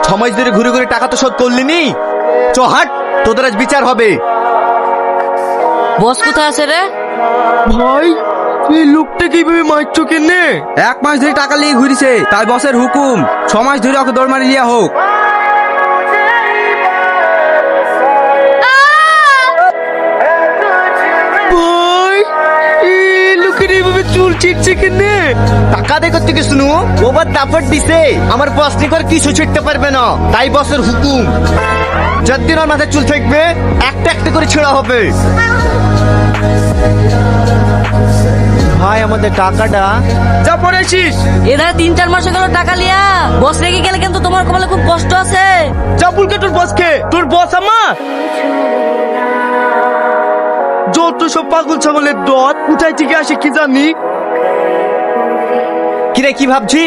6 মাস ধরে ঘুরে ঘুরে টাকা তো শোধ করলি নি। চ হাট, তোদের আজ বিচার হবে। বস কোথায় আছে রে? ভাই এই লোকটা কিভাবে মারছো কেনে? 1 মাস ধরে টাকা নিয়ে ঘুরিছে, তাই বসের হুকুম 6 মাস ধরে ওকে দৌড় মারি লিয়া হোক। ভাই এই লোকের এইভাবে চুল ছিটছে কেনে? টাকা দে করতে শুনু, ওবার দাপট দিছে আমার বস নিকর কিছু ছিটতে পারবে না, তাই বসের হুকুম। যতদিন ওর মাথায় চুল থাকবে একটা একটা করে ছেঁড়া হবে। ভাই আমাদের টাকাটা যা পড়েছিস, এধারে 3-4 মাস গেল টাকা লিয়া, বস রেগে গেলে কিন্তু তোমার কপালে খুব কষ্ট আছে। যা বলকে তোর বসকে। তোর বস আমার যত সব পাগল ছাগলের দল কোথায় থেকে আসে কি জানি। কিরে কি ভাবছি?